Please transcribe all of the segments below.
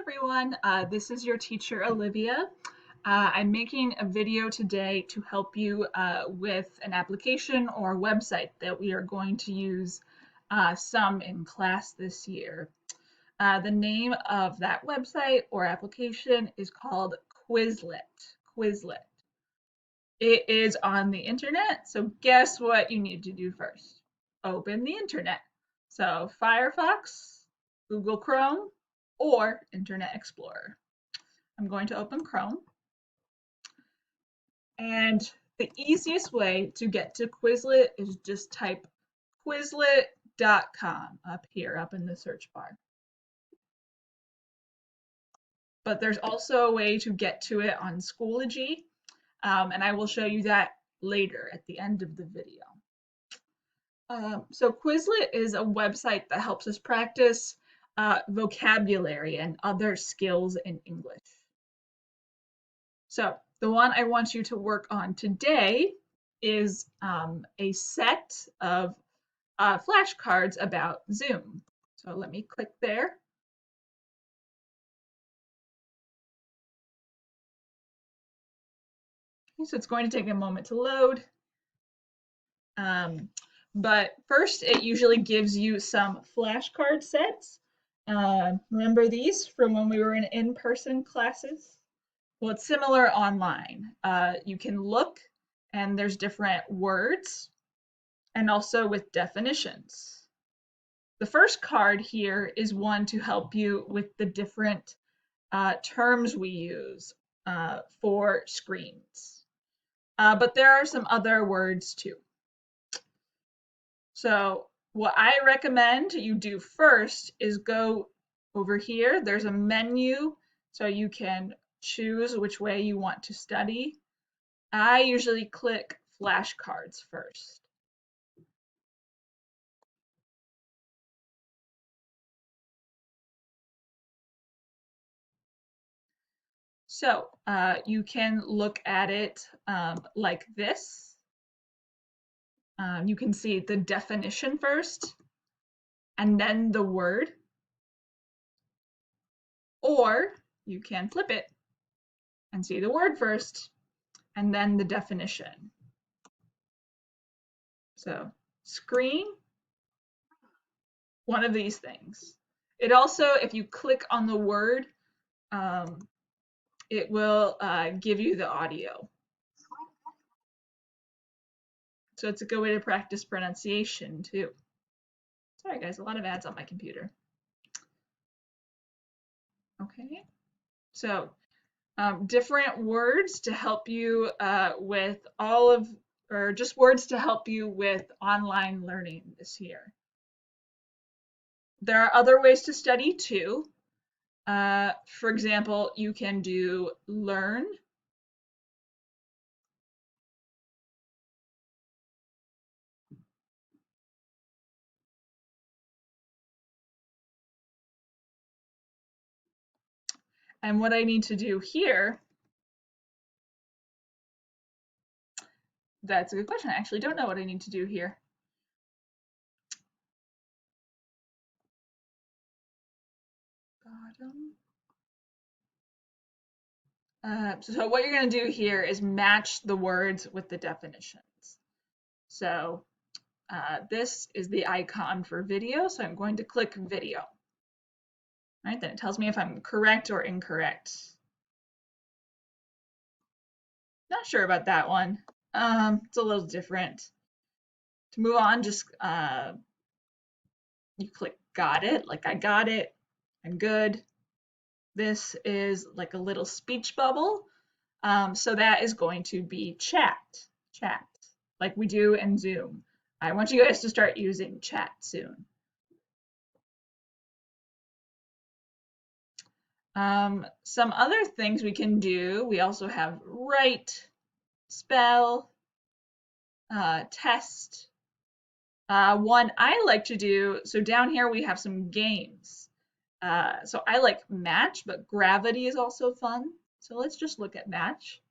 everyone, this is your teacher Olivia. I'm making a video today to help you with an application or website that we are going to use some in class this year. The name of that website or application is called Quizlet. Quizlet. It is on the internet, so guess what you need to do first? Open the internet. So Firefox, Google Chrome, or Internet Explorer. I'm going to open Chrome. And the easiest way to get to Quizlet is just type quizlet.com up here, up in the search bar. But there's also a way to get to it on Schoology, and I will show you that later at the end of the video. So Quizlet is a website that helps us practice vocabulary and other skills in English. So the one I want you to work on today is a set of flashcards about Zoom. So let me click there. Okay, so it's going to take a moment to load. But first, it usually gives you some flashcard sets. Remember these from when we were in in-person classes? Well, it's similar online. You can look and there's different words and also with definitions. The first card here is one to help you with the different terms we use for screens. But there are some other words too. So what I recommend you do first is go over here. There's a menu so you can choose which way you want to study. I usually click flashcards first. So you can look at it like this. You can see the definition first and then the word. Or you can flip it and see the word first and then the definition. So screen, one of these things. It also, if you click on the word, it will give you the audio. So it's a good way to practice pronunciation too. Sorry guys, a lot of ads on my computer. Okay, so different words to help you with or just words to help you with online learning this year. There are other ways to study too. For example, you can do learn. And what I need to do here, that's a good question. I actually don't know what I need to do here. So what you're going to do here is match the words with the definitions. So this is the icon for video, so I'm going to click video. All right, then it tells me if I'm correct or incorrect. Not sure about that one. It's a little different. To move on, just you click got it, like I got it, I'm good. This is like a little speech bubble. So that is going to be chat, like we do in Zoom. I want you guys to start using chat soon. Some other things we can do, we also have write, spell, test. One I like to do, so down here we have some games. So I like match, but gravity is also fun. So let's just look at match.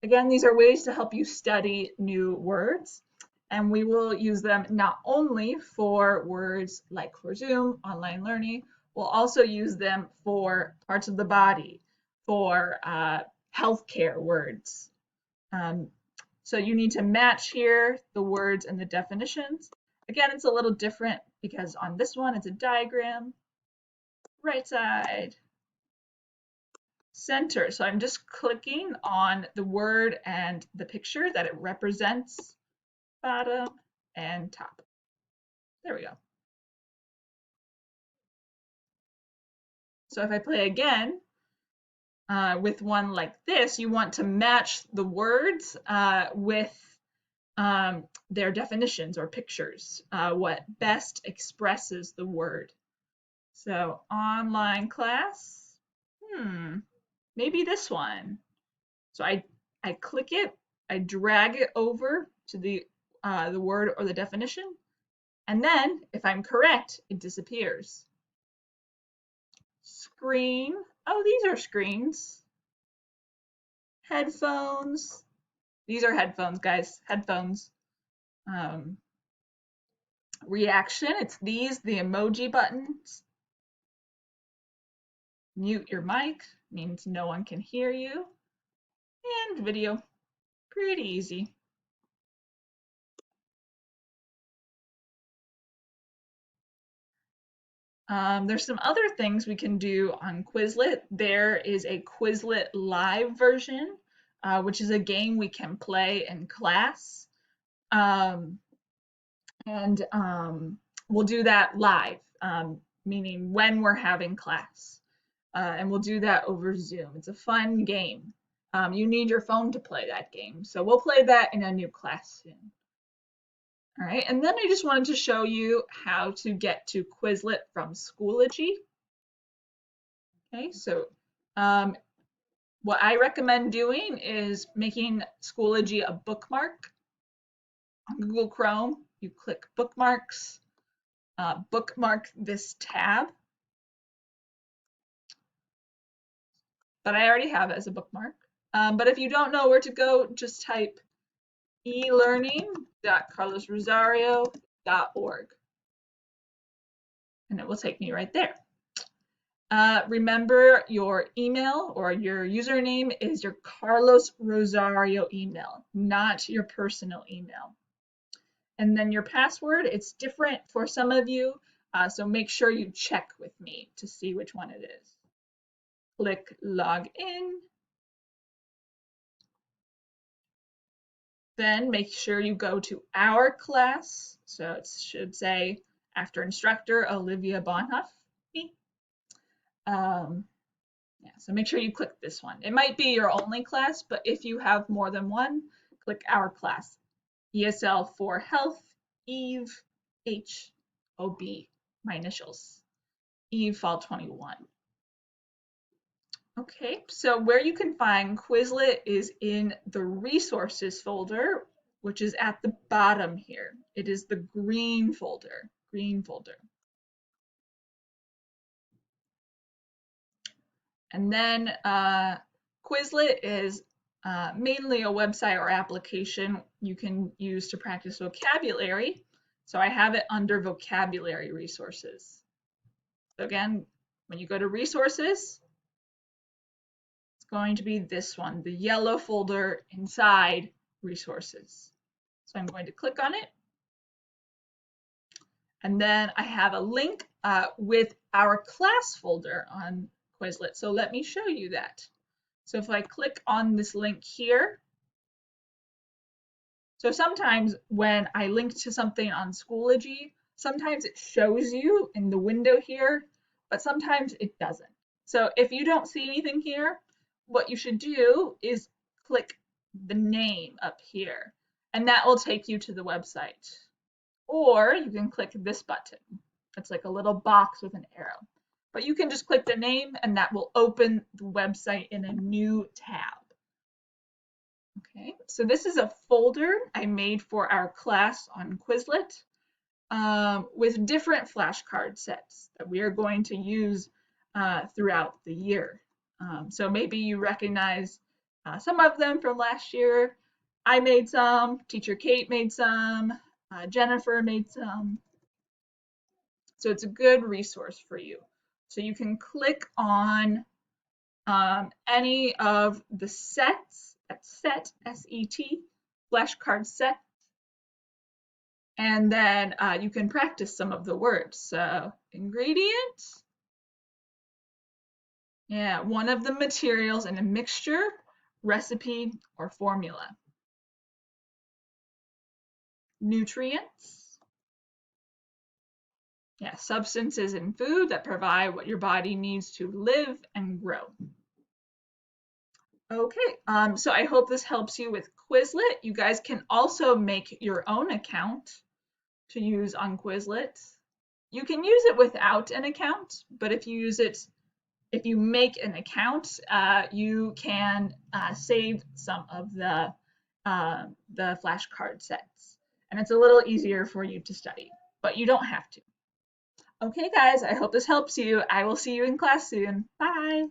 Again, these are ways to help you study new words, and we will use them not only for words like for Zoom, online learning, We'll also use them for parts of the body, for healthcare words. Um, so you need to match here the words and the definitions. Again, it's a little different because on this one, it's a diagram, right side, center. So I'm just clicking on the word and the picture that it represents, bottom and top. There we go. So if I play again with one like this, you want to match the words with their definitions or pictures, what best expresses the word. So online class, maybe this one. So I click it, I drag it over to the word or the definition, and then if I'm correct, it disappears. Screen, oh, these are screens. Headphones, these are headphones, guys, headphones. Reaction, it's these, the emoji buttons. Mute your mic, means no one can hear you. And video, pretty easy. There's some other things we can do on Quizlet. There is a Quizlet live version, which is a game we can play in class. We'll do that live, meaning when we're having class. And we'll do that over Zoom. It's a fun game. You need your phone to play that game. So we'll play that in a new class soon. All right, and then I just wanted to show you how to get to Quizlet from Schoology. Okay, so what I recommend doing is making Schoology a bookmark. On Google Chrome, you click bookmarks, bookmark this tab. But I already have it as a bookmark. But if you don't know where to go, just type elearning.carlosrosario.org. And it will take me right there. Remember your email or your username is your Carlos Rosario email, not your personal email. And then your password, it's different for some of you, so make sure you check with me to see which one it is. Click log in. Then make sure you go to our class. So it should say after instructor Olivia Bonhoff. Yeah, so make sure you click this one. It might be your only class, but if you have more than one, click our class. ESL for Health, Eve, H, OB, my initials. Eve Fall 21. Okay, so where you can find Quizlet is in the resources folder, which is at the bottom here. It is the green folder, And then Quizlet is mainly a website or application you can use to practice vocabulary. So I have it under vocabulary resources. So again, when you go to resources, going to be this one, the yellow folder inside resources. So I'm going to click on it. And then I have a link with our class folder on Quizlet. So let me show you that. So if I click on this link here, so sometimes when I link to something on Schoology, sometimes it shows you in the window here, but sometimes it doesn't. So if you don't see anything here, what you should do is click the name up here, and that will take you to the website. Or you can click this button. It's like a little box with an arrow. But you can just click the name and that will open the website in a new tab. Okay, so this is a folder I made for our class on Quizlet with different flashcard sets that we are going to use throughout the year. So maybe you recognize some of them from last year. I made some, Teacher Kate made some, Jennifer made some. So it's a good resource for you. So you can click on any of the sets, that's set, S-E-T, flashcard set, and then you can practice some of the words. So ingredient, yeah, one of the materials in a mixture, recipe, or formula. Nutrients, yeah, substances in food that provide what your body needs to live and grow. Okay, so I hope this helps you with Quizlet. You guys can also make your own account to use on Quizlet. You can use it without an account, but if you make an account, you can save some of the flashcard sets, and it's a little easier for you to study, but you don't have to. Okay, guys, I hope this helps you. I will see you in class soon. Bye.